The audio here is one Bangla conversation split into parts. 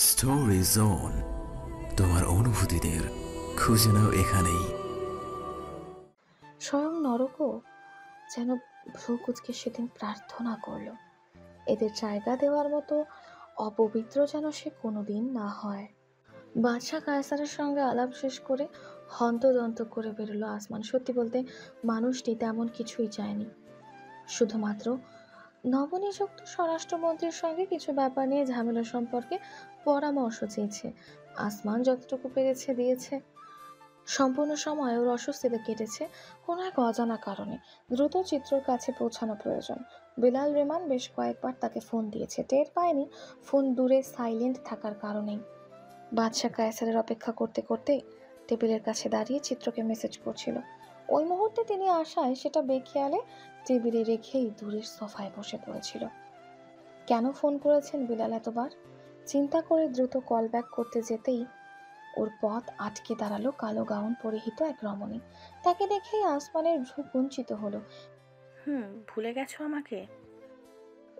স্টোরি জোন, তোমার অনুভূতিদের খুঁজে নাও এখানেই। স্বয়ং নরকও যেন ভ্রুকুচকে সেদিন প্রার্থনা করল, এদের জায়গা দেওয়ার মতো অপবিত্র যেন সে কোনোদিন না হয়। বাদশাহ কায়সারের সঙ্গে আলাপ শেষ করে হন্তদন্ত করে বেরোলো আসমান। সত্যি বলতে মানুষটি তেমন কিছুই চায়নি, শুধুমাত্র নবনিযুক্ত স্বরাষ্ট্রমন্ত্রীর সঙ্গে কিছু ব্যাপার নিয়ে ঝামেলা সম্পর্কে পরামর্শ চেয়েছে। আসমান যতটুকু পেরেছে দিয়েছে। সম্পূর্ণ সময় ওর অস্বস্তিতে কেটেছে কোনো এক অজানা কারণে। দ্রুত চিত্রর কাছে পৌঁছানো প্রয়োজন। বিলাল রেমান বেশ কয়েকবার তাকে ফোন দিয়েছে, টের পায়নি ফোন দূরে সাইলেন্ট থাকার কারণেই। বাদশাহ কায়সারের অপেক্ষা করতে করতে টেবিলের কাছে দাঁড়িয়ে চিত্রকে মেসেজ করছিল। ওই মুহূর্তে তিনি আশায় সেটা বেখেয়ালে টেবিলে রেখেই দূরের সোফায় বসে পড়েছিল। কেন ফোন করেছেন বিলাল এতবার চিন্তা করে দ্রুত কল ব্যাক করতে যেতেই ওর পথ আটকে দাঁড়ালো কালো গাউন পরিহিত এক রমণী। তাকে দেখেই আসমানের ভ্রু কুঞ্চিত হলো। ভুলে গেছো আমাকে?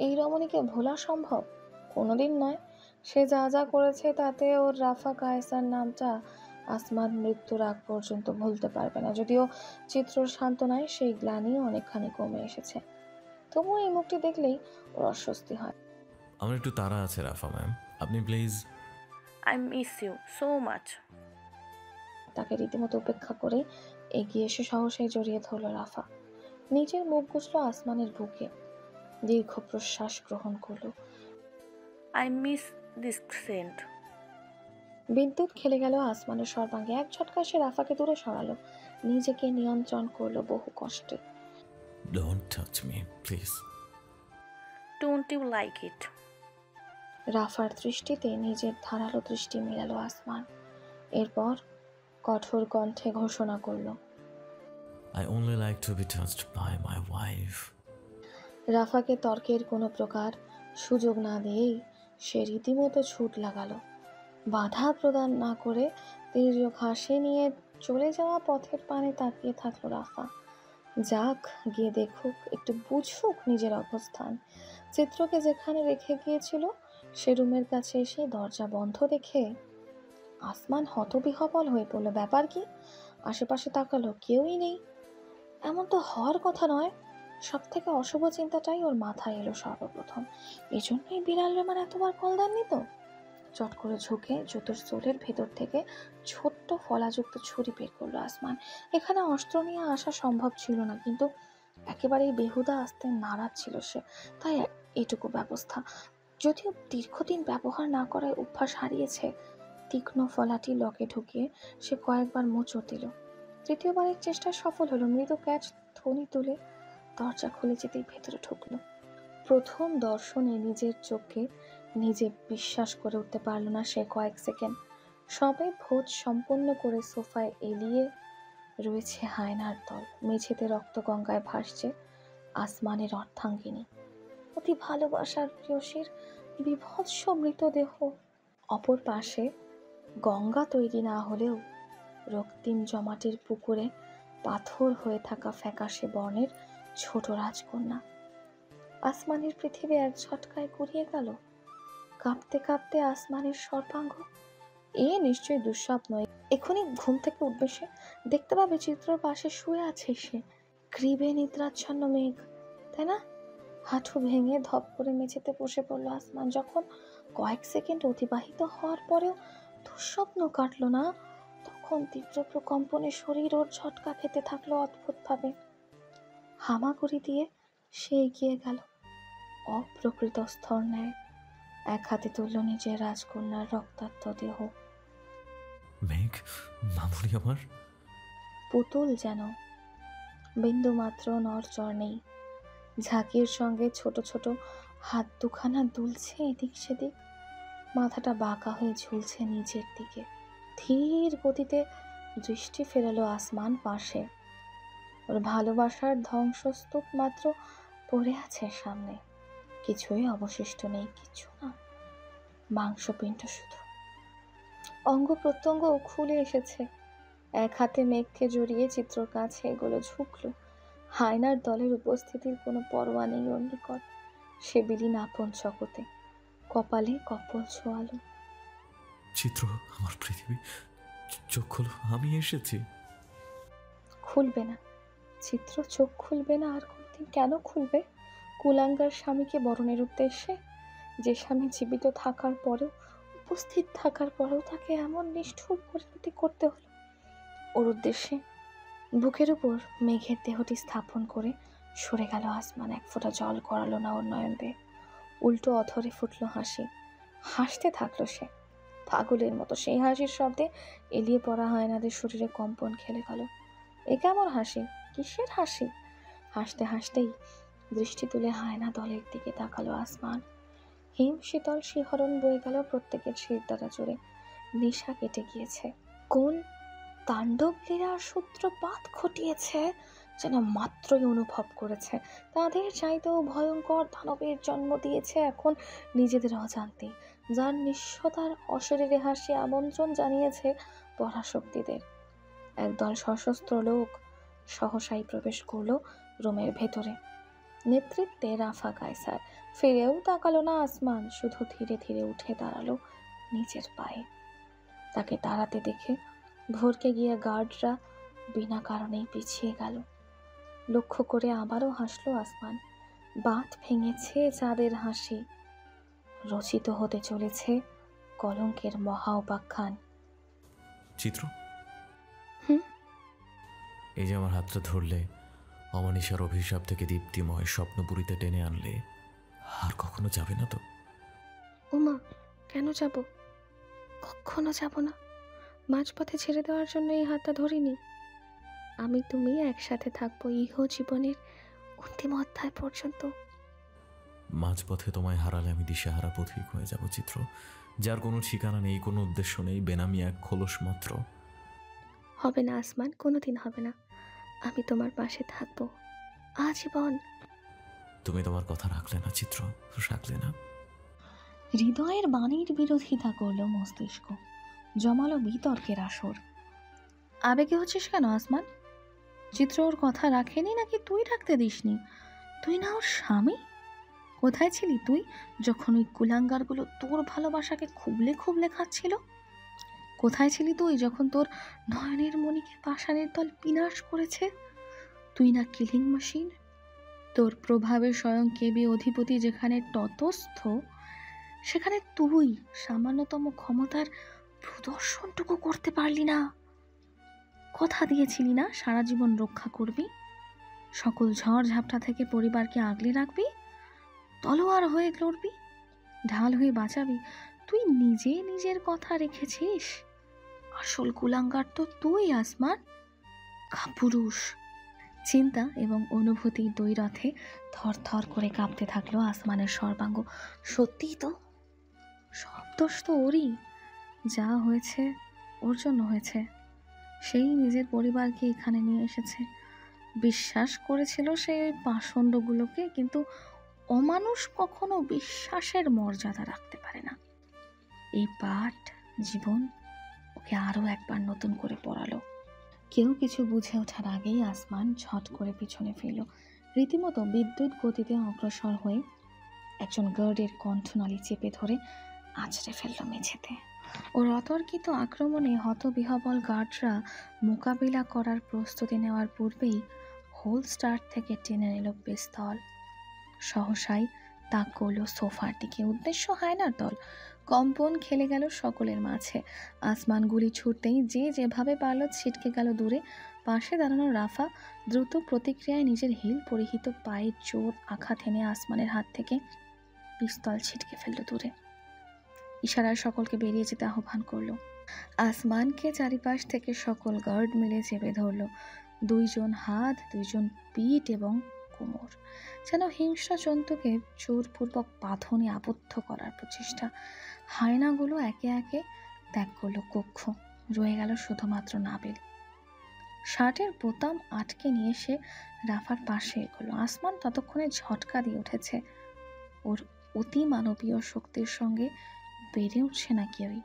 এই রমণীকে ভোলা সম্ভব? কোনোদিন নয়। সে যা যা করেছে তাতে ওর রাফা কায়সার নামটা আসমান মৃত্যুর আগ পর্যন্ত ভুলতে পারবে না। যদিও চিত্রর সান্ত্বনায় সেই গ্লানি অনেকখানি কমে এসেছে, তবুও এই মুখটি দেখলেই ওর অস্বস্তি হয়। আমার একটু তাড়া আছে রাফা ম্যাম, আপনি please. I miss you so much. তাকে রীতিমতো উপেক্ষা করে এগিয়ে এসে সহসাই জড়িয়ে ধরল রাফা। নিজের মুখ গুছল আসমানের বুকে, দীর্ঘ প্রশ্বাস গ্রহণ করল। I miss this scent. বিদ্যুৎ খেলে গেল আসমানের সর্বাঙ্গে। এক ঝটকায় সে রাফাকে দূরে সরালো, নিজেকে নিয়ন্ত্রণ করলো বহু কষ্টে। Don't touch me please. Don't you like it? রাফার দৃষ্টিতে নিজের ধারালো দৃষ্টি মেলালো আসমান। এরপর কঠোর কণ্ঠে ঘোষণা করল, I only like to be touched by my wife. রাফাকে তর্কের কোনো প্রকার সুযোগ না দিয়েই সে রীতিমতো ছুট লাগালো। বাধা প্রদান না করে তির্যক হাসি নিয়ে চলে যাওয়া পথের পানে তাকিয়ে থাকলো রাফা। যাক, গিয়ে দেখুক, একটু বুঝুক নিজের অবস্থান। চিত্রকে যেখানে রেখে গিয়েছিল সে রুমের কাছে এসে দরজা বন্ধ দেখে আসমান হতবিহ্বল হয়ে পড়ল। ব্যাপার কি? আশেপাশে তাকালো, কেউই নেই। এমন তো হওয়ার কথা নয়। সব থেকে অশুভ চিন্তাটাই ওর মাথায় এলো সর্বপ্রথম। এই জন্যই বিলাল রেমান এতবার কল দেননি তো। চট করে ঝুঁকে জুতোর সোলের ভেতর থেকে ছোট্ট ফলাযুক্ত ছুরি বের করলো আসমান। এখানে অস্ত্র নিয়ে আসা সম্ভব ছিল না, কিন্তু একেবারেই বেহুদা আসতে নারাজ ছিল সে, তাই এইটুকু ব্যবস্থা। যদিও দীর্ঘদিন ব্যবহার না করায় অভ্যাস হারিয়েছে। তীক্ষ্ণ ফলাটি লকে ঢুকিয়ে সে কয়েকবার মোচড় দিল। তৃতীয়বারের চেষ্টায় সফল হলো। মৃদু ক্যাচ ধ্বনি তুলে দরজা খুলে যেতেই ভেতরে ঢুকলো। প্রথম দর্শনে নিজের চোখে নিজে বিশ্বাস করে উঠতে পারল না সে। কয়েক সেকেন্ড সবে ভোজ সম্পন্ন করে সোফায় এলিয়ে রয়েছে হায়নার দল। মেঝেতে রক্তগঙ্গায় ভাসছে আসমানের অর্ধাঙ্গিনী, অতি ভালোবাসার প্রিয়সীর বিভৎস মৃতদেহ। অপর পাশে গঙ্গা তৈরি না হলেও রক্তিম জমাটির পুকুরে পাথর হয়ে থাকা ফ্যাকাশে বর্ণের ছোট রাজকন্যা। আসমানের পৃথিবী এক ঝটকায় গুড়িয়ে গেল। কাঁপতে কাঁপতে আসমানের সর্বাঙ্গ। এ নিশ্চয়ই দুঃস্বপ্ন। এখনই ঘুম থেকে উঠবে সে, দেখতে পাবে চিত্রর পাশে শুয়ে আছে সে, গ্রীবে নিদ্রাচ্ছন্ন মেঘ, তাই না? হাঁটু ভেঙে ধপ করে মেঝেতে বসে পড়ল আসমান। যখন কয়েক সেকেন্ড অতিবাহিত হওয়ার পরেও দুঃস্বপ্ন কাটল না, তখন তীব্র প্রকম্পনে শরীর ওর ঝটকা খেতে থাকলো অদ্ভুতভাবে। হামাগুড়ি দিয়ে সে এগিয়ে গেল অপ্রকৃত স্থর ন্যায়। এক হাতে তুলল নিজের রাজকন্যার রক্তাক্ত দেহ। মেঘ, মামুনি আমার। পুতুল যেন, বিন্দু মাত্র নড়চড় নেই। ঝাঁকির সঙ্গে ছোট ছোট হাত দুখানা দুলছে এদিক সেদিক। মাথাটা বাঁকা হয়ে ঝুলছে নিচের দিকে। ধীর গতিতে দৃষ্টি ফেরালো আসমান পাশে। ওর ভালোবাসার ধ্বংসস্তূপ মাত্র পড়ে আছে সামনে। কিছুই অবশিষ্ট নেই, কিছু না, মাংসপিণ্ড শুধু। অঙ্গ প্রত্যঙ্গ খুলে এসেছে। এক হাতে মেঘকে জড়িয়ে চিত্রর কাছে এগুলো ঝুঁকল। হায়নার দলের উপস্থিতির কোনো পরোয়া নেই ওর নিকট। সে বিলীন আপন জগতে, কপালে কপল ছোঁয়ালো। চিত্র, আমার পৃথিবী, চোখ খোলো, আমি এসেছি। খুলবে না। চিত্র চোখ খুলবে না আর কোনদিন কেন খুলবে? কুলাঙ্গার স্বামীকে বরণের উদ্দেশ্যে, যে স্বামী জীবিত থাকার পরেও, উপস্থিত থাকার পরেও তাকে এমন নিষ্ঠুর পরিণতি করতে হলো ওর উদ্দেশ্যে। বুকের উপর মেঘের দেহটি স্থাপন করে সরে গেল আসমান। এক ফোঁটা জল গড়ালো না ওর নয়ন বেয়ে। উল্টো অধরে ফুটলো হাসি। হাসতে থাকলো সে পাগলের মতো। সেই হাসির শব্দে এলিয়ে পড়া হায়নাদের শরীরে কম্পন খেলে গেল। এ কেমন হাসি? কিসের হাসি? হাসতে হাসতেই দৃষ্টি তুলে হায়না দলের দিকে তাকালো আসমান। হিম শীতল শিহরণ বয়ে গেল প্রত্যেকের শির দ্বারা জুড়ে। নেশা কেটে গিয়েছে। কোন তাণ্ডব লীলার সূত্রপাত ঘটিয়েছে যেন মাত্রই অনুভব করেছে। তাদের চাইতেও ভয়ঙ্কর দানবের জন্ম দিয়েছে এখন নিজেদের অজান্তে, যার নিঃস্বতার অশরীরে হাসি আমন্ত্রণ জানিয়েছে পরাশক্তিদের। একদল সশস্ত্র লোক সহসাই প্রবেশ করলো রুমের ভেতরে। নেতৃত্বে রাফা কায়সার। ফিরেও তাকালো না আসমান, শুধু ধীরে ধীরে উঠে দাঁড়ালো নিজের পায়ে। তাকে দাঁড়াতে দেখে ভরকে গিয়ে গার্ডরা বিনা কারণেই পিছিয়ে গেল। লক্ষ্য করে আবারও হাসলো আসমান। বাঁধ ভেঙেছে চাঁদের হাসি। রচিত হতে চলেছে কলঙ্কের মহা উপাখ্যান। চিত্র, হুম? এই যে আমার হাতটা ধরলে, অমানিসার অভিশাপ থেকে দীপ্তিময় স্বপ্নপুরীতে টেনে আনলে, আর কখনো যাবে না তো? ওমা, কেন যাব? কখনো যাব না। মাঝপথে ছেড়ে দেওয়ার জন্য এই হাতটা ধরিনি। আমি তুমি একসাথে থাকবো ইহ জীবনের অন্তিম অধ্যায় পর্যন্ত। মাঝপথে তোমায় হারালে আমি দিশেহারা পথিক হয়ে যাব চিত্র, যার কোনো ঠিকানা নেই, কোনো উদ্দেশ্য নেই, বেনামি এক খোলস মাত্র। হবে না আসমান, কোনোদিন হবে না। আমি তোমার পাশে থাকবো আজীবন। তুমি তোমার কথা রাখলে না চিত্র, রাখলে না। হৃদয়ের বাণীর বিরোধিতা করলো মস্তিষ্ক। জমালো বিতর্কের আসর। আবেগে হচ্ছিস কেন আসমান? চিত্র ওর কথা রাখেনি নাকি তুই রাখতে দিসনি? তুই না ওর স্বামী? কোথায় ছিলি তুই যখন ওই কুলাঙ্গারগুলো তোর ভালোবাসাকে খুবলে খুবলে খাচ্ছিল? কোথায় ছিলি তুই যখন তোর নয়নের মণিকে পাষাণের দল বিনাশ করেছে? তুই না কিলিং মেশিন? তোর প্রভাবে স্বয়ং কেবি অধিপতি যেখানে তটস্থ, সেখানে তুই সামান্যতম ক্ষমতার প্রদর্শনটুকু করতে পারলি না। কথা দিয়েছিলি না সারা জীবন রক্ষা করবি, সকল ঝড় ঝাপটা থেকে পরিবারকে আগলে রাখবি, তলোয়ার হয়ে লড়বি, ঢাল হয়ে বাঁচাবি। তুই নিজে নিজের কথা রেখেছিস। আসল কুলাঙ্গার তো তুই আসমান, কাপুরুষ। চিন্তা এবং অনুভূতির দ্বৈরথে থর থর করে কাঁপতে থাকলো আসমানের সর্বাঙ্গ। সত্যিই তো, সব দোষ তো ওরই। যা হয়েছে ওর জন্য হয়েছে। সেই নিজের পরিবারকে এখানে নিয়ে এসেছে। বিশ্বাস করেছিল সে ওই পাষণ্ডগুলোকে, কিন্তু অমানুষ কখনো বিশ্বাসের মর্যাদা রাখতে পারে না। এই পাঠ জীবন ওকে আরও একবার নতুন করে পড়ালো। কেউ কিছু বুঝে ওঠার আগেই আসমান ঝট করে পিছনে ফেলল। রীতিমতো বিদ্যুৎ গতিতে অগ্রসর হয়ে একজন গার্ডের কণ্ঠনালী চেপে ধরে আছড়ে ফেলল মেঝেতে। ওর অতর্কিত আক্রমণে হতবিহবল গার্ডরা মোকাবিলা করার প্রস্তুতি নেওয়ার পূর্বেই হোলস্টার থেকে টেনে নিল পিস্তল। সহসাই তাক করল সোফার দিকে। উদ্দেশ্য হায়নার দল। কম্পন খেলে গেল সকলের মাঝে। আসমান গুলি ছুটতেই যে যেভাবে পারল ছিটকে গেল দূরে। পাশে দাঁড়ানো রাফা দ্রুত প্রতিক্রিয়ায় নিজের হিল পরিহিত পায়ের জোর আঘাত এনে আসমানের হাত থেকে পিস্তল ছিটকে ফেলল দূরে। ইশারায় সকলকে বেরিয়ে যেতে আহ্বান করলো। আসমানকে চারিপাশ থেকে সকল গার্ড মিলে চেপে ধরল। 2 জন হাত, 2 জন পিঠ এবং কোমর, যেন হিংস্র জন্তুকে জোরপূর্বক বাঁধনে আবদ্ধ করার প্রচেষ্টা। হায়নাগুলো একে একে ত্যাগ করলো কক্ষ। রয়ে গেল শুধুমাত্র নাবিল। শার্টের বোতাম আটকে নিয়ে সে রাফার পাশে এগোলো। আসমান ততক্ষণে ঝটকা দিয়ে উঠেছে। ওর অতি মানবীয় শক্তির সঙ্গে বেড়ে উঠছে না কেউই।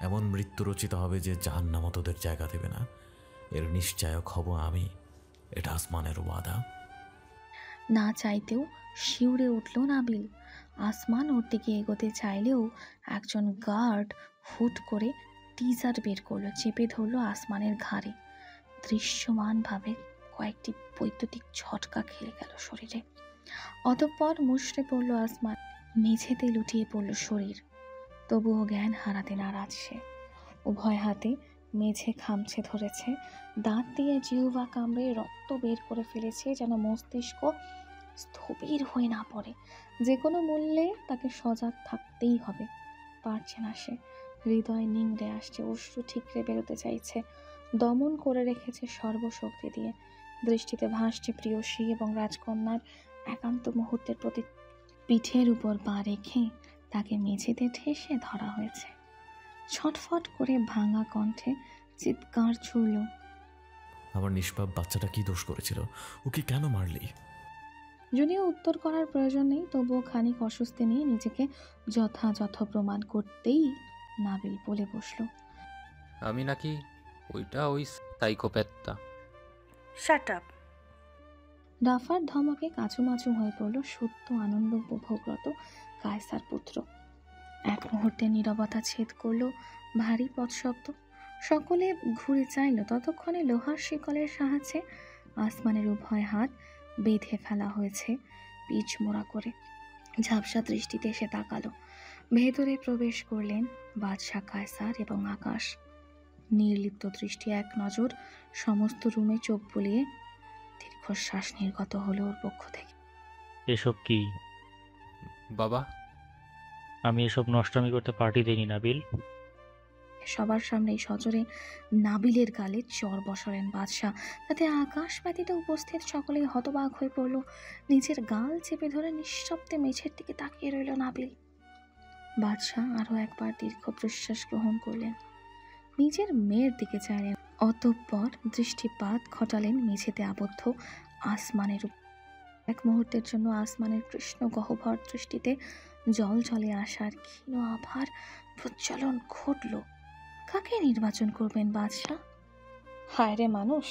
এমন মৃত্যু রচিত হবে যে জাহান্নামও তোদের জায়গা দেবে না। এর নিশ্চয়ক হব আমি, এটা আসমানের ওয়াদা। না চাইতেও শিউরে উঠল নাবিল। আসমান ওর দিকে এগোতে চাইলেও একজন গার্ড হুট করে টিজার বের করলো, চেপে ধরলো আসমানের ঘাড়ে। দৃশ্যমানভাবে কয়েকটি বৈদ্যুতিক ঝটকা খেলে গেল শরীরে। অতঃপর মুষড়ে পড়ল আসমান, মেঝেতে লুটিয়ে পড়ল শরীর। তবুও জ্ঞান হারাতে নারাজ সে। উভয় হাতে মেঝে খামচে ধরেছে, দাঁত দিয়ে জিহ্বা কামড়ে রক্ত বের করে ফেলেছে, যেন মস্তিষ্ক স্থবির হয়ে না পড়ে। যে কোনো মূল্যে তাকে সজাগ থাকতেই হবে। পারছে না সে, হৃদয় নিংড়ে আসছে, অশ্রু ঠিকরে বেরোতে চাইছে, দমন করে রেখেছে সর্বশক্তি দিয়ে। দৃষ্টিতে ভাসছে প্রিয়সী এবং রাজকন্যার একান্ত মুহূর্তের প্রতি। পিঠের উপর পা রেখে তাকে মেঝেতে ঠেসে ধরা হয়েছে। ছটফট করে ভাঙা কণ্ঠে চিৎকার ছুড়ল, আমার নিষ্পাপ বাচ্চাটা কি দোষ করেছিল? ওকে কেন মারলি? যদিও উত্তর করার প্রয়োজন নেই, তবুও খানিক অস্বস্তি নিয়ে নিজেকে যথাযথ প্রমাণ করতেই নাবিল বলে বসল, আমি নাকি ওই সাইকোপ্যাথটা। Shut up. রাফার ধমকে কাচুমাচু হয়ে পড়ল সত্য আনন্দ উপভোগরত কায়সার পুত্র। এক মুহূর্তে নীরবতা ছেদ করল ভারী পদশব্দ। সকলে ঘুরে চাইল, ততক্ষণে লোহার শিকলের সাহায্যে আসমানের উভয় হাত বেঁধে ফেলা হয়েছে পিচ মোড়া করে। ঝাপসা দৃষ্টিতে সে তাকালো। ভেতরে প্রবেশ করলেন বাদশাহ কায়সার এবং আকাশ। নির্লিপ্ত দৃষ্টি এক নজর সমস্ত রুমে চোখ বুলিয়ে দীর্ঘশ্বাস নির্গত হলো ওর পক্ষ থেকে। এসব কি? বাবা, আমি এসব নষ্টামি করতে পার্টি দেইনি নাবিল। সবার সামনেই সজোরে নাবিলের গালে চর বসালেন বাদশাহ। তাতে আকাশ ব্যতীত উপস্থিত সকলেই হতবাক হয়ে পড়ল। নিজের গাল চেপে ধরে নিঃশব্দে মেঝের দিকে তাকিয়ে রইল নাবিল। বাদশাহ আরো একবার দীর্ঘ প্রশ্বাস গ্রহণ করলেন, নিজের মেয়ের দিকে চাইলেন, অতঃপর দৃষ্টিপাত ঘটালেন মেঝেতে আবদ্ধ আসমানের উপর। এক মুহূর্তের জন্য আসমানের কৃষ্ণ গহ্বর দৃষ্টিতে জল জলে আসার ক্ষীণ আভার প্রজ্বলন ঘটল। কাকে নির্বাচন করবেন বাদশাহ? হায় রে মানুষ,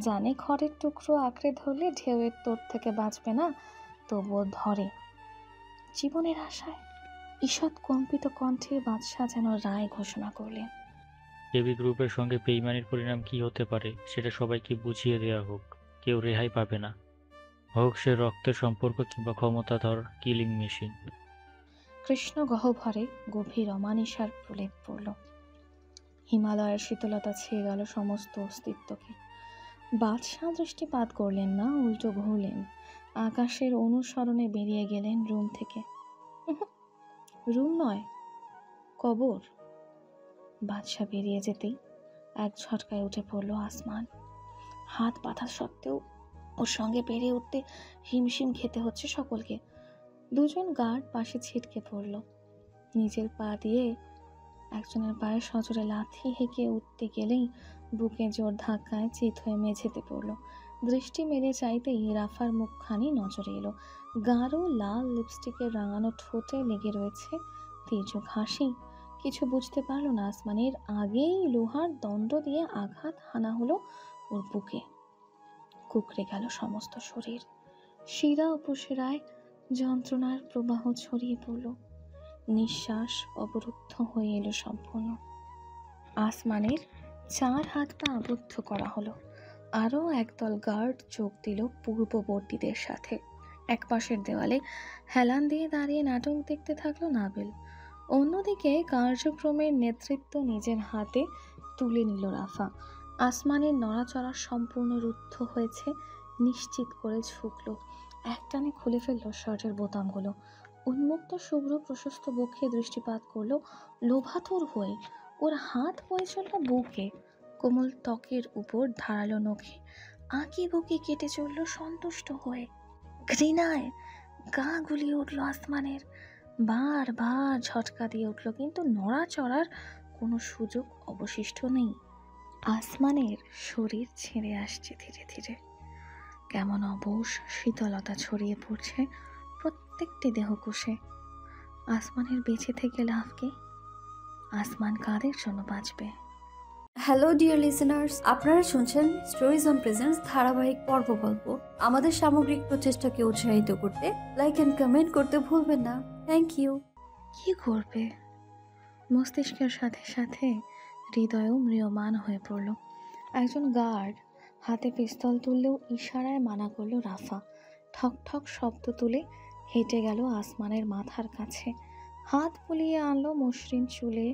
জানে খড়ের টুকরো আঁকড়ে ধরলে ঢেউয়ের তোর থেকে বাঁচবে না, তবুও ধরে জীবনের আশায়। ঈষৎ কম্পিত কণ্ঠে বাদশাহ যেন রায় ঘোষণা করলেন, এবি গ্রুপের সঙ্গে বেইমানির পরিণাম কি হতে পারে সেটা সবাইকে বুঝিয়ে দেওয়া হোক। কেউ রেহাই পাবে না, হোক সে রক্তের সম্পর্ক কিংবা ক্ষমতাধর কিলিং মেশিন। কৃষ্ণ গহ্বরে গভীর অমানিসার প্রলেপ পড়ল। হিমালয়ের শীতলতা ছেয়ে গেল সমস্ত অস্তিত্বকে। বাদশাহ দৃষ্টিপাত করলেন না, উল্টো ঘুরলেন, আকাশের অনুসরণে বেরিয়ে গেলেন রুম থেকে। রুম নয়, কবর। বাদশাহ বেরিয়ে যেতেই এক ঝটকায় উঠে পড়ল আসমান। হাত বাঁধা সত্ত্বেও ওর সঙ্গে বেরিয়ে উঠতে হিমশিম খেতে হচ্ছে সকলকে। দুজন গার্ড পাশে ছিটকে পড়ল। নিজের পা দিয়ে একজনের পায়ে সজোরে লাথি হেঁকে উঠতে গেলেই বুকে জোর ধাক্কায় চিত হয়ে মেঝেতে পড়ল। দৃষ্টি মেলে চাইতেই রাফার মুখখানি নজরে এলো। গাঢ় লাল লিপস্টিকের রাঙানো ঠোঁটে লেগে রয়েছে তেজক হাসি। কিছু বুঝতে পারল না আসমানের আগেই লোহার দণ্ড দিয়ে আঘাত হানা হলো ওর বুকে। কুকড়ে গেল সমস্ত শরীর। শিরা উপশিরায় যন্ত্রণার প্রবাহ ছড়িয়ে পড়ল। নিঃশ্বাস অবরুদ্ধ হয়ে এলো সম্পূর্ণ। আসমানের 4 হাত পা আবদ্ধ করা হলো। আরও একদল গার্ড যোগ দিল পূর্ববর্তীদের সাথে। এক পাশের দেওয়ালে হেলান দিয়ে দাঁড়িয়ে নাটক দেখতে থাকলো নাবিল। অন্যদিকে কার্যক্রমের নেতৃত্ব নিজের হাতে তুলে নিল রাফা। আসমানের নড়াচড়া সম্পূর্ণ রুদ্ধ হয়েছে নিশ্চিত করে ঝুঁকলো। একটানে খুলে ফেললো শার্টের বোতামগুলো। উন্মুক্ত শুভ্র প্রশস্ত বক্ষে দৃষ্টিপাত করলো লোভাতুর হয়ে। ওর হাত বয়ে চলল বুকে, কোমল ত্বকের উপর ধারালো নখে আঁকি বুকি কেটে চলল সন্তুষ্ট হয়ে। ঘৃণায় গা গুলিয়ে উঠল আসমানের। বারবার ঝটকা দিয়ে উঠল, কিন্তু নড়াচড়ার কোনো সুযোগ অবশিষ্ট নেই। আসমানের শরীর ছেড়ে আসছে ধীরে ধীরে। কেমন অবশ শীতলতা ছড়িয়ে পড়ছে প্রত্যেকটি দেহকোষে। আসমানের বেঁচে থেকে লাভ কি? আসমান কাদের জন্য বাঁচবে? হ্যালো ডিয়ার লিসেনার্স, আপনারা শুনছেন স্টোরিজ অন প্রেজেন্স ধারাবাহিক পর্ব গল্প। আমাদের সামগ্রিক প্রচেষ্টাকে উৎসাহিত করতে লাইক এন্ড কমেন্ট করতে ভুলবেন না। Thank you. কি করবে? মস্তিষ্কের সাথে সাথে হৃদয়ও ম্রিয়মান হয়ে পড়ল। একজন গার্ড হাতে পিস্তল তুললেও ইশারায় মানা করলো রাফা। ঠক ঠক শব্দ তুলে হেঁটে গেল আসমানের মাথার কাছে, হাত বুলিয়ে আনলো মসৃণ চুলে,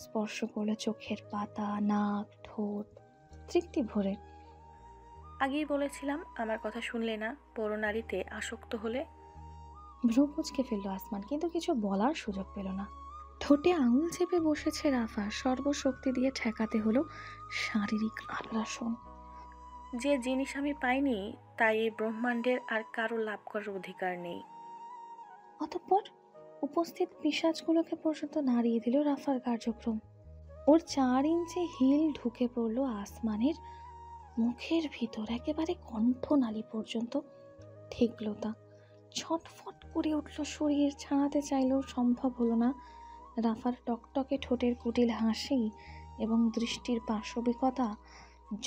স্পর্শ করলো চোখের পাতা, নাক, ঠোঁট, তৃপ্তি ভরে। আগেই বলেছিলাম আমার কথা শুনলে না, পরনারীতে আসক্ত হলে। ভ্রু কুঁচকে ফেললো আসমান, কিন্তু কিছু বলার সুযোগ পেল না। ঠোঁটে আঙুল চেপে বসেছে রাফা, সর্বশক্তি দিয়ে ঠেকাতে হলো শারীরিক আগ্রাসন। যে জিনিস আমি পাইনি তাই এই ব্রহ্মাণ্ডের আর কারো লাভ করার অধিকার নেই। অতঃপর উপস্থিত পিশাচগুলোকে পর্যন্ত নাড়িয়ে দিল রাফার কার্যক্রম। ওর 4 ইঞ্চি হিল ঢুকে পড়লো আসমানের মুখের ভিতর, একেবারে কণ্ঠনালী পর্যন্ত ঠেকল তা। ছটফট করে উঠল শরীর, ছাড়াতে চাইলেও সম্ভব হলো না। রাফার টকটকে ঠোঁটের কুটিল হাসি এবং দৃষ্টির পাশবিকতা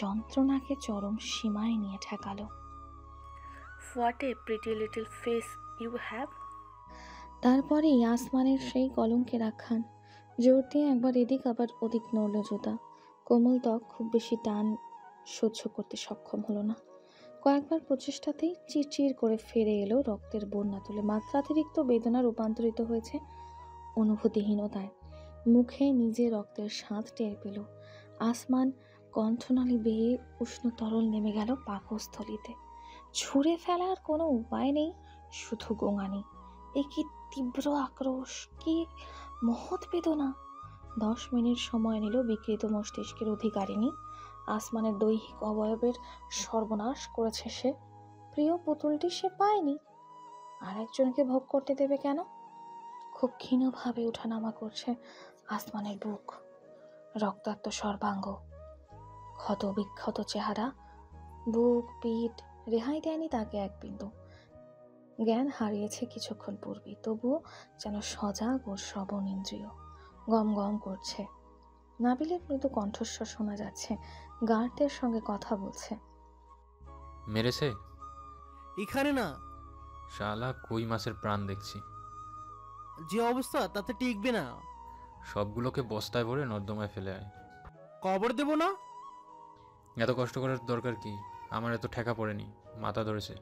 যন্ত্রণাকে চরম সীমায় নিয়ে ঠেকালো। What a pretty little face you have. তারপরেই আসমানের সেই কলঙ্কের আখ্যান। জোর দিয়ে একবার এদিক আবার ওদিক নড়ল জুতা। কোমল ত্বক খুব বেশি টান সহ্য করতে সক্ষম হলো না। কয়েকবার প্রচেষ্টাতেই চিরচির করে ফিরে এলো রক্তের বন্যা তুলে। মাত্রাতিরিক্ত বেদনা রূপান্তরিত হয়েছে অনুভূতিহীনতায়। মুখে নিজে রক্তের স্বাদ টের পেল। আসমান কণ্ঠনালী বেয়ে উষ্ণ তরল নেমে গেল পাকস্থলিতে। ছুঁড়ে ফেলার কোনো উপায় নেই, শুধু গোঙানি। এ কি তীব্র আক্রোশ, কি মহৎ বেদনা! 10 মিনিট সময় নিল বিকৃত মস্তিষ্কের অধিকারিণী। আসমানের দৈহিক অবয়বের সর্বনাশ করেছে সে। প্রিয় পুতুলটি সে পায়নি, আর একজনকে ভোগ করতে দেবে কেন? খুব ক্ষীণভাবে ওঠানামা করছে আসমানের বুক, রক্তাক্ত সর্বাঙ্গ, ক্ষত বিক্ষত চেহারা, বুক পিঠ রেহাই দেয়নি তাকে এক বিন্দু। জ্ঞান হারিয়েছে কিছুক্ষণ পূর্বেই, তবুও যেন সজাগ ও শ্রবণ ইন্দ্রিয়। গম গম করছে। নাবিলের মৃদু কণ্ঠস্বর শোনা যাচ্ছে, গার্ডদের সঙ্গে কথা বলছে। মেরেছে? এখানে না। শালা কই মাছের প্রাণ দেখছি। যে অবস্থা তাতে টিকবে না। সবগুলোকে বস্তায় ভরে নর্দমায় ফেলে আয়। কবর দেব না। এত কষ্ট করার দরকার কি? আমার এত ঠেকা পড়েনি, মাথা ধরেছে।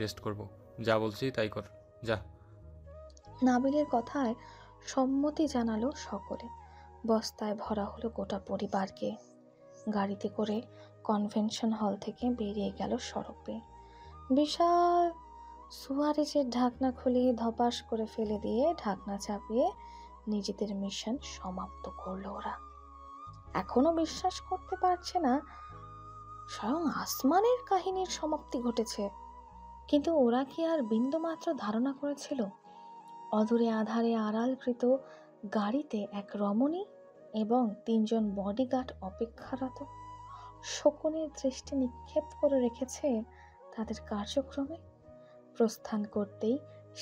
রেস্ট করব, যা বলছি তাই কর, যা। নাবিলের কথায় সম্মতি জানালো সকলে। বস্তায় ভরা হলো গোটা পরিবারকে। গাড়িতে করে কনভেনশন হল থেকে বেরিয়ে গেল সড়কে। বিশাল সুয়ারেজের ঢাকনা খুলে ধপাস করে ফেলে দিয়ে ঢাকনা চাপিয়ে নিজেদের মিশন সমাপ্ত করলো ওরা। এখনো বিশ্বাস করতে পারছে না স্বয়ং আসমানের কাহিনীর সমাপ্তি ঘটেছে। কিন্তু ওরা কি আর বিন্দুমাত্র ধারণা করেছিল অদূরে আধারে আড়ালকৃত গাড়িতে এক রমণী এবং 3 জন বডিগার্ড অপেক্ষারত। শকুনের দৃষ্টি নিক্ষেপ করে রেখেছে তাদের কার্যক্রমে। প্রস্থান করতেই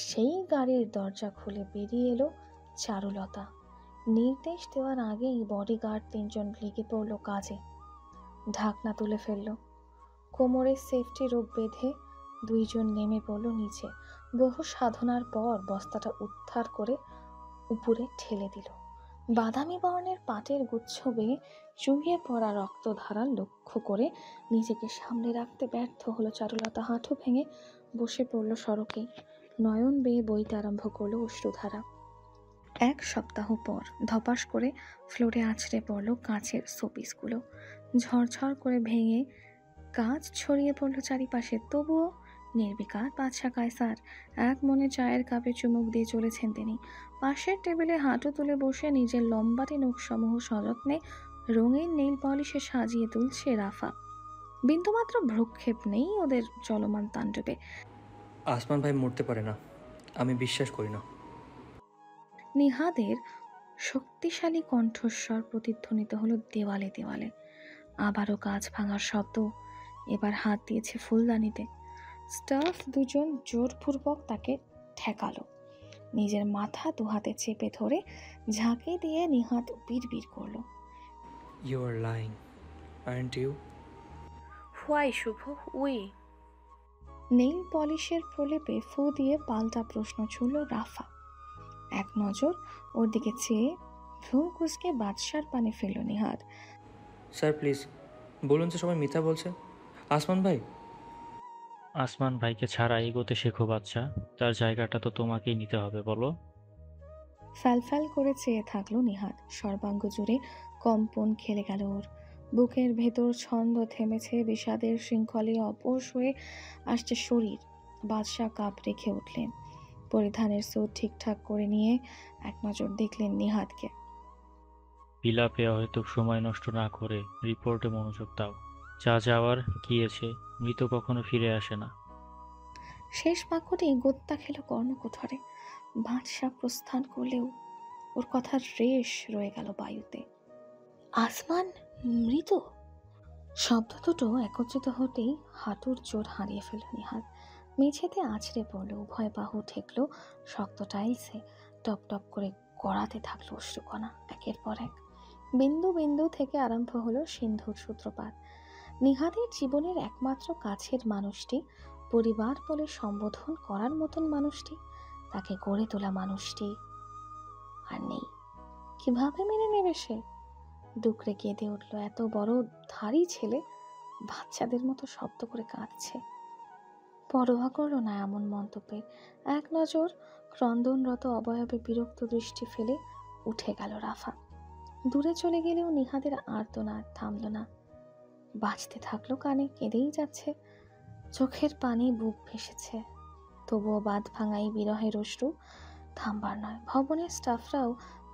সেই গাড়ির দরজা খুলে বেরিয়ে এলো চারুলতা। নির্দেশ দেওয়ার আগেই বডিগার্ড 3 জন লেগে পড়ল কাজে। ঢাকনা তুলে ফেলল, কোমরে সেফটি রোপ বেঁধে 2 জন নেমে পড়ল নিচে। বহু সাধনার পর বস্তাটা উদ্ধার করে উপরে ঠেলে দিল। বাদামি বর্ণের পাটের গুচ্ছ বেয়ে চুইয়ে পড়া রক্তধারা লক্ষ্য করে নিজেকে সামনে রাখতে ব্যর্থ হলো চারুলতা। হাঁটু ভেঙে বসে পড়ল সড়কেই। নয়ন বেয়ে বইতে আরম্ভ করলো অশ্রুধারা। 1 সপ্তাহ পর ধপাস করে ফ্লোরে আছড়ে পড়ল কাঁচের শোপিসগুলো। ঝরঝর করে ভেঙে কাঁচ ছড়িয়ে পড়ল চারিপাশে। তবুও নির্বিকার বাদশা কায়সার এক মনে চায়ের কাপে চুমুক দিয়ে চলেছেন তিনি। পাশের টেবিলে হাঁটু তুলে বসে নিজের লম্বাটে নখসমূহ সযত্নে রঙিন নেইল পলিশে সাজিয়ে তুলছে রাফা। বিন্দুমাত্র ভ্রুক্ষেপ নেই ওদের চলমান তাণ্ডবে। আসমান ভাই মরতে পারে না, আমি বিশ্বাস করি না। নিহাদের শক্তিশালী কণ্ঠস্বর প্রতিধ্বনিত হলো দেওয়ালে দেওয়ালে। আবারও কাঁচ ভাঙার শব্দ। এবার হাত দিয়েছে ফুলদানিতে। স্টাফ 2 জন জোরপূর্বক তাকে ঠেকালো। নিজের মাথা 2 হাতে চেপে ধরে ঝাঁকি দিয়ে নিহাত বিড়বিড় করলো, you are lying, aren't you? Why should, we? Nail পলিশের প্রলেপে ফু দিয়ে পাল্টা প্রশ্ন ছুড়ল রাফা। এক নজর ওর দিকে চেয়ে ভ্রু কুঁচকে বাদশার পানে ফেলল নিহাদ। স্যার প্লিজ বলুন যে সবাই মিথ্যা বলছে। আসমান ভাই। আসমান ভাইকে ছাড়া এগোতে শেখো বাচ্চা, তার জায়গাটা তো তোমাকেই নিতে হবে, বলো। ফ্যালফ্যাল করে চেয়ে থাকলো নিহাদ। সর্বাঙ্গ জুড়ে কম্পন খেলে গেল ওর। বুকের ভেতর ছন্দ থেমেছে, বিষাদের শৃঙ্খলে অপোষ হয়ে আসছে শরীর। বাদশাহ কাপ রেখে উঠলেন, পরিধানের স্যুট ঠিকঠাক করে নিয়ে এক নজর দেখলেন নিহাদকে। বিলাপে হয়তো সময় নষ্ট না করে রিপোর্টে মনোযোগ দাও। যা যাওয়ার গিয়েছে, মৃত কখনো ফিরে আসে না। শেষ বাক্যটি গোত্তা খেল কর্ণকুঠরে। বাদশাহ প্রস্থান করলেও ওর কথার রেশ রয়ে গেল বায়ুতে। আসমান মৃত? শব্দ দুটো একত্রিত হতেই হাঁটুর জোর হারিয়ে ফেলল নিহাদ। মেঝেতে আছড়ে পড়ল, উভয় বাহু ঠেকলো শক্ত টাইলসে। টপ টপ করে গড়াতে থাকলো অশ্রুকণা একের পর এক। বিন্দু বিন্দু থেকে আরম্ভ হলো সিন্ধুর সূত্রপাত। নিহাদের জীবনের একমাত্র কাছের মানুষটি, পরিবার বলে সম্বোধন করার মতন মানুষটি, তাকে গড়ে তোলা মানুষটি আর নেই। কিভাবে মেনে নেবে সে? ডুকরে কেঁদে উঠল। এত বড় ধারী ছেলে বাচ্চাদের মতো শব্দ করে কাঁদছে। পরোয়া করল না এমন মন্তব্যের। এক নজর ক্রন্দনরত অবয়বে বিরক্ত দৃষ্টি ফেলে উঠে গেল রাফা। দূরে চলে গেলেও নিহাদের আর্তনাদ থামল না, বাজতে থাকলো কানে, কেঁদেই যাচ্ছে। চোখের পানি বুক ভেসেছে, তবুও বাঁধ ভাঙাই বিরহের অশ্রু থামবার নয়। ভবনের স্টাফরাও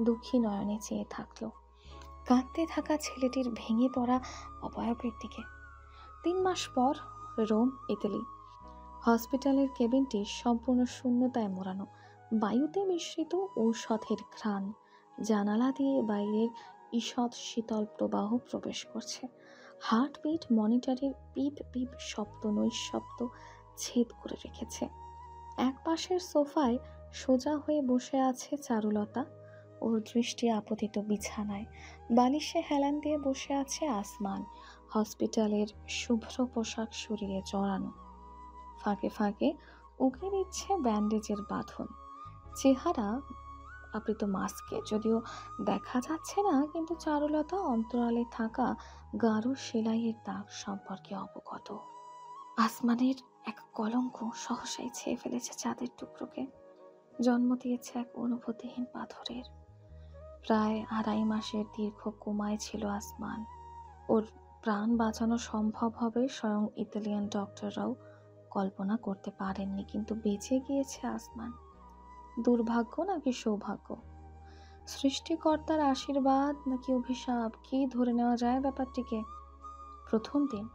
দুঃখী নয়নে চেয়ে থাকলো কাঁদতে থাকা ছেলেটির ভেঙে পড়া অবয়বের দিকে। 3 মাস পর রোম, ইতালি। হসপিটালের কেবিনটি সম্পূর্ণ শূন্যতায় মোড়ানো, বায়ুতে মিশ্রিত ঔষধের ঘ্রাণ। জানালা দিয়ে বাইরের ঈষৎ শীতল প্রবাহ প্রবেশ করছে। হার্টবিট মনিটরের পিপ পিপ শব্দ নৈশব্দ ছেদ করে রেখেছে। এক পাশের সোফায় সোজা হয়ে বসে আছে চারুলতা, ওর দৃষ্টি আপতিত বিছানায়। বালিশে হেলান দিয়ে বসে আছে আসমান, হসপিটালের শুভ্র পোশাক শরীরে জড়ানো। ফাঁকে ফাঁকে উঁকে দিচ্ছে ব্যান্ডেজের বাঁধন। চেহারা আবৃত মাস্কে, যদিও দেখা যাচ্ছে না, কিন্তু চারুলতা অন্তরালে থাকা গাঢ় সেলাইয়ের দাগ সম্পর্কে অবগত। আসমানের এক কলঙ্ক সহসাই ছেয়ে ফেলেছে চাঁদের টুকরোকে, জন্ম দিয়েছে এক অনুভূতিহীন পাথরের। প্রায় 2.5 মাসের দীর্ঘ কোমায় ছিল আসমান। ওর প্রাণ বাঁচানো সম্ভব হবে স্বয়ং ইতালিয়ান ডক্টররাও কল্পনা করতে পারেননি, কিন্তু বেঁচে গিয়েছে আসমান। দুর্ভাগ্য নাকি সৌভাগ্য, সৃষ্টিকর্তার আশীর্বাদ নাকি অভিশাপ, কি ধরে নেওয়া যায় ব্যাপারটিকে? প্রথম দিন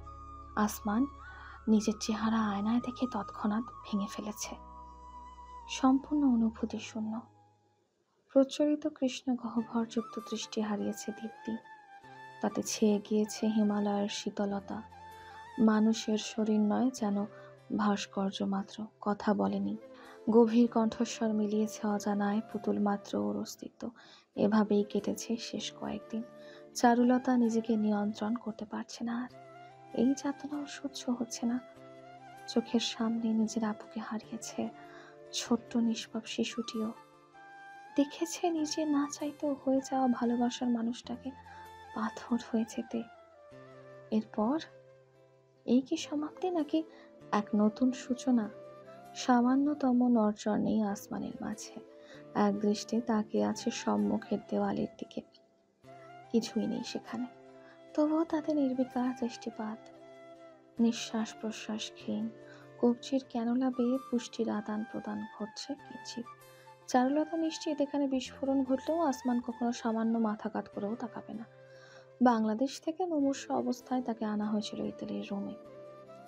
আসমান নিজের চেহারা আয়নায় দেখে তৎক্ষণাৎ ভেঙে ফেলেছে। সম্পূর্ণ অনুভূতি শূন্য, প্রচলিত কৃষ্ণ গহ্বরযুক্ত দৃষ্টি হারিয়েছে দীপ্তি। তাতে ছেয়ে গিয়েছে হিমালয়ের শীতলতা। মানুষের শরীর নয়, যেন ভাস্কর্য মাত্র, কথা বলেনি। গভীর কণ্ঠস্বর মিলিয়েছে অজানায়, পুতুল মাত্র ওর অস্তিত্ব। এভাবেই কেটেছে শেষ কয়েকদিন। চারুলতা নিজেকে নিয়ন্ত্রণ করতে পারছে না আর। এই যাতনাও সহ্য হচ্ছে না। চোখের সামনে নিজের আপুকে হারিয়েছে, ছোট্ট নিষ্পাপ শিশুটিও। দেখেছে নিজে না চাইতেও হয়ে যাওয়া ভালোবাসার মানুষটাকে পাথর হয়ে যেতে। এরপর এই কি সমাপ্তি নাকি এক নতুন সূচনা? সামান্যতম নড়চড় নেই আসমানের মাঝে। এক দৃষ্টি তাকিয়ে আছে সম্মুখের দেওয়ালের দিকে, কিছুই নেই সেখানে। তবুও তাদের নির্বিকার দৃষ্টিপাত। নিঃশ্বাস প্রশ্বাস ক্ষীণ, কবজির ক্যানোলা বেয়ে পুষ্টির আদান প্রদান ঘটছে কিঞ্চিত। চারুলতা নিশ্চিত এখানে বিস্ফোরণ ঘটলেও আসমান কখনো সামান্য মাথা কাত করেও তাকাবে না। বাংলাদেশ থেকে মুমূর্ষু অবস্থায় তাকে আনা হয়েছিল ইতালির রোমে।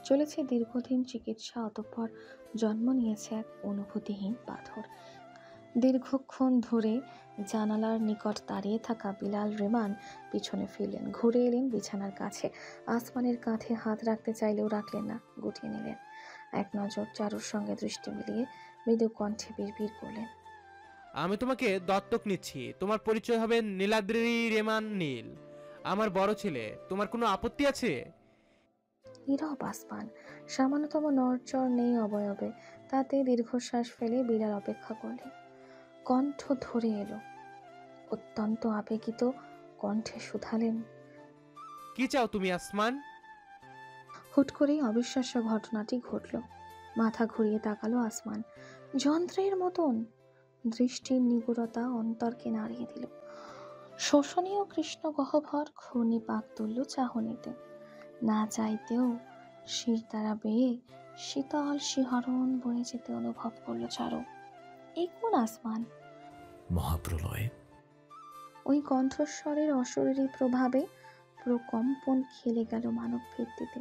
চলেছে দীর্ঘদিন চিকিৎসা, অতঃপর জন্ম নিয়েছে এক অনুভূতিহীন পাথর। দীর্ঘক্ষণ ধরে জানালার নিকট দাঁড়িয়ে থাকা বিলাল রেমান পিছনে ফিরলেন, ঘুরে এলেন বিছানার কাছে। আসমানের কাঁধে হাত রাখতে চাইলেও রাখলেন না, গুটিয়ে নিলেন। এক নজর চারুর সঙ্গে দৃষ্টি মিলিয়ে মৃদু কণ্ঠে বিড়বিড় করলেন, আমি তোমাকে দত্তক নিচ্ছি। তোমার পরিচয় হবে নীলাদ্রি রেমান নীল। আমার বড় ছেলে, তোমার কোনো আপত্তি আছে? নীরব আসমান, সামান্যতম নড়চড় নেই অবয়বে। তাতে দীর্ঘশ্বাস ফেলে বিলাল অপেক্ষা করলে। কণ্ঠ ধরে এলো, অত্যন্ত আবেগিত কণ্ঠে শুধালেন, কি চাও তুমি আসমান? হুট করেই অবিশ্বাস্য ঘটনাটি ঘটল। মাথা ঘুরিয়ে তাকালো আসমান, যন্ত্রের মতন। দৃষ্টির নিগুড়তা অন্তরকে নাড়িয়ে দিল। শোষণীয় কৃষ্ণ গহ্বর ঘূর্ণিপাক তুলল চাহনিতে। না চাইতেও শির দ্বারা বেয়ে শীতল শিহরণ বয়ে যেতে অনুভব করলো চারু। এই কোন আসমান? মহাপ্রলয়। ওই কণ্ঠস্বরের অশরীরী প্রভাবে প্রকম্পন খেলে গেল মানব ভিত্তিতে।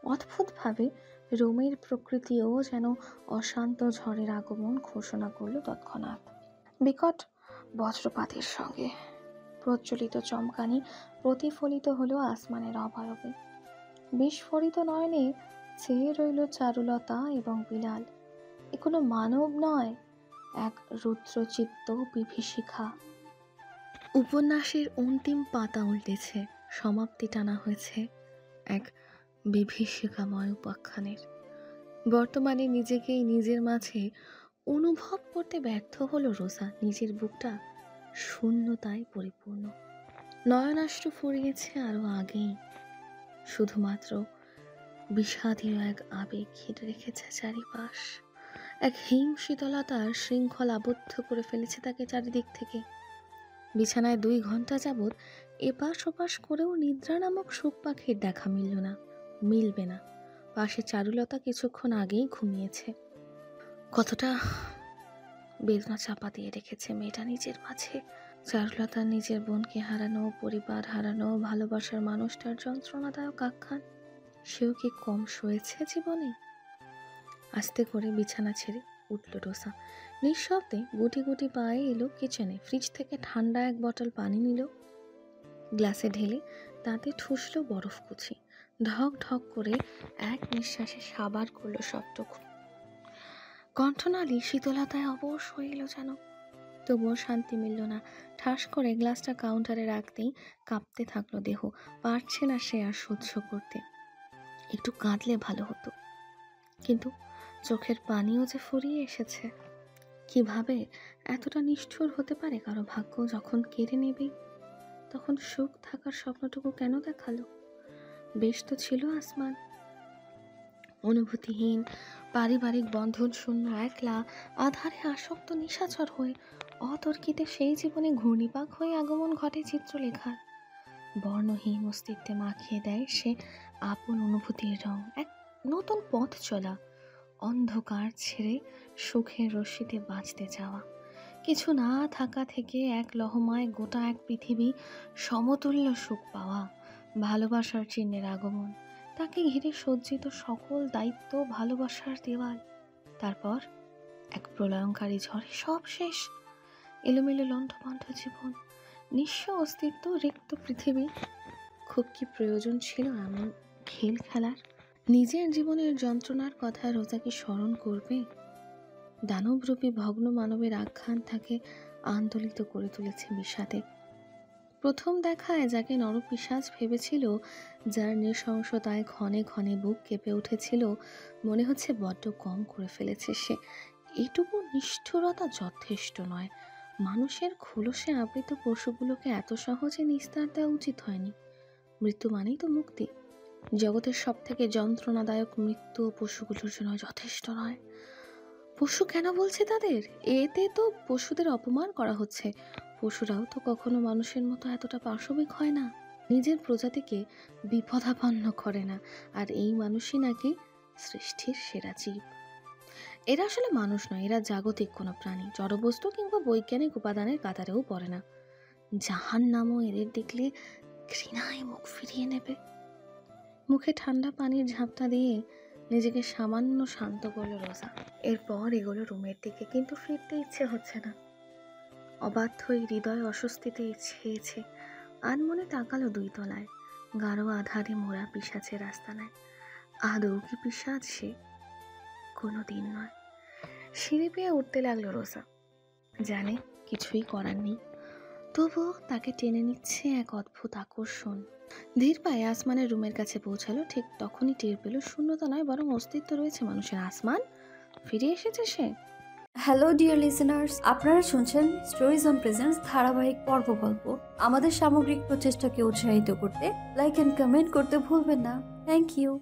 অদ্ভুতভাবে রোমের প্রকৃতিও যেন অশান্ত ঝড়ের আগমন ঘোষণা করল তৎক্ষণাৎ। বিকট বজ্রপাতের সঙ্গে প্রজ্বলিত চমকানি প্রতিফলিত হলো আসমানের অবয়বে। বিস্ফোরিত নয়নে চেয়ে রইল চারুলতা এবং বিলাল। এ কোনো মানব নয়, এক রুদ্রচিত্ত বিভীষিকা। উপন্যাসের অন্তিম পাতা উল্টেছে, সমাপ্তি টানা হয়েছে এক বিভীষিকাময় উপাখ্যানের। বর্তমানে নিজেকেই নিজের মাঝে অনুভব করতে ব্যর্থ হলো রোজা। নিজের বুকটা শূন্যতায় পরিপূর্ণ। নয়নাশ্রু ফুরিয়েছে আরো আগেই। শুধুমাত্র বিষাদীয় এক আবেগ ঘিরে রেখেছে চারিপাশ। এক হিম শীতলতার শৃঙ্খল আবদ্ধ করে ফেলেছে তাকে চারিদিক থেকে। বিছানায় 2 ঘন্টা যাবৎ এপাশ ওপাশ করেও নিদ্রা নামক সুখ পাখির দেখা মিলল না, মিলবে না। পাশে চারুলতা কিছুক্ষণ আগেই ঘুমিয়েছে। কতটা বেদনা চাপা দিয়ে রেখেছে মেয়েটা নিজের মাঝে। চারুলতা নিজের বোনকে হারানো, পরিবার হারানো, ভালোবাসার মানুষটার যন্ত্রণাদায়ক আখ্যান। সেও কি কম সয়েছে জীবনে? আস্তে করে বিছানা ছেড়ে উঠল রোসা। নিঃশব্দে গুটি গুটি পায়ে এলো কিচেনে। ফ্রিজ থেকে ঠান্ডা এক বটল পানি নিল, গ্লাসে ঢেলে তাতে ঠুসলো বরফ কুচি। ঢক ঢক করে এক নিঃশ্বাসে সাবার করলো সবটুকু। কণ্ঠনালী শীতলতায় অবশ হয়ে এলো যেন। তবুও শান্তি মিলল না। ঠাস করে গ্লাসটা কাউন্টারে রাখতেই কাঁপতে থাকলো দেহ। পারছে না সে আর সহ্য করতে। একটু কাঁদলে ভালো হতো, কিন্তু চোখের পানিও যে ফুরিয়ে এসেছে। কিভাবে এতটা নিষ্ঠুর হতে পারে কারো ভাগ্য? যখন কেড়ে নেবেই তখন সুখ থাকার স্বপ্নটুকু কেন দেখালো? বেশ তো ছিল আসমান। অনুভূতিহীন, পারিবারিক বন্ধন শূন্য, একলা, আধারে আসক্ত, নিশাচর হয়ে অতর্কিতে সেই জীবনে ঘূর্ণিপাক হয়ে আগমন ঘটে চিত্রলেখার। বর্ণহীন অস্তিত্বে মাখিয়ে দেয় সে আপন অনুভূতির রং। এক নতুন পথ চলা, অন্ধকার ছেড়ে সুখের রশ্মিতে বাঁচতে যাওয়া, কিছু না থাকা থেকে এক লহমায় গোটা এক পৃথিবী সমতুল্য সুখ পাওয়া, ভালোবাসার চিহ্নের আগমন, তাকে ঘিরে সজ্জিত সকল দায়িত্ব, ভালোবাসার দেওয়াল। তারপর এক প্রলয়ঙ্কারী ঝড়ে সব শেষ। এলোমেলো লণ্ঠভণ্ড জীবন, নিঃস্ব অস্তিত্ব, রিক্ত পৃথিবী। খুব কি প্রয়োজন ছিল এমন খেল খেলার? নিজের জীবনের যন্ত্রণার কথা রোজা কি স্মরণ করবে? দানবরূপী ভগ্ন মানবের আখ্যান তাকে আন্দোলিত করে তুলেছে বিষাদে। প্রথম দেখায় যাকে নরপিশাচ ভেবেছিল, যার নৃশংসতায় ক্ষণে ক্ষণে বুক কেঁপে উঠেছিল, মনে হচ্ছে বড্ড কম করে ফেলেছে সে। এইটুকু নিষ্ঠুরতা যথেষ্ট নয়। মানুষের খোলসে আবৃত পশুগুলোকে এত সহজে নিস্তার দেওয়া উচিত হয়নি। মৃত্যু মানেই তো মুক্তি। জগতের সব থেকে যন্ত্রণাদায়ক মৃত্যু পশুগুলোর জন্য যথেষ্ট নয়। পশু কেন বলছে তাদের? এতে তো পশুদের অপমান করা হচ্ছে। পশুরাও তো কখনো মানুষের মতো এতটা পাশবিক হয় না, নিজের প্রজাতিকে বিপদাপন্ন করে না। আর এই মানুষই নাকি সৃষ্টির সেরা জীব। এরা আসলে মানুষ নয়, এরা জাগতিক কোনো প্রাণী, জড়বস্তু কিংবা বৈজ্ঞানিক উপাদানের কাতারেও পড়ে না। জাহান্নামও এদের দেখলে ঘৃণায় মুখ ফিরিয়ে নেবে। মুখে ঠান্ডা পানির ঝাপটা দিয়ে নিজেকে সামান্য শান্ত করলো রোজা। এরপর এগুলো রুমের দিকে, কিন্তু ফিরতে ইচ্ছে হচ্ছে না। অবাধ্যই হৃদয় অস্বস্তিতে ছেয়েছে। আনমনে তাকালো 2 তলায়, গাঢ় আধারে মোড়া পিশাচের রাস্তানায়। আদৌ কি পিশাচ সে? কোনো দিন নয়। সিঁড়ি পেয়ে উঠতে লাগলো রোজা। জানে কিছুই করার নেই। তবুও তাকে টেনে নিচ্ছে এক অদ্ভুত আকর্ষণ। ধীর পায়ে আসমানের রুমের কাছে পৌঁছালো। ঠিক তখনই টের পেল শূন্যতা নয় বরং অস্তিত্ব রয়েছে মানুষের। আসমান ফিরে এসেছে সে। হ্যালো ডিয়ার লিসেনার্স, আপনারা শুনছেন স্টোরিজ অন প্রেজেন্স ধারাবাহিক পর্ব গল্প। আমাদের সামগ্রিক প্রচেষ্টাকে উৎসাহিত করতে লাইক অ্যান্ড কমেন্ট করতে ভুলবেন না। Thank you.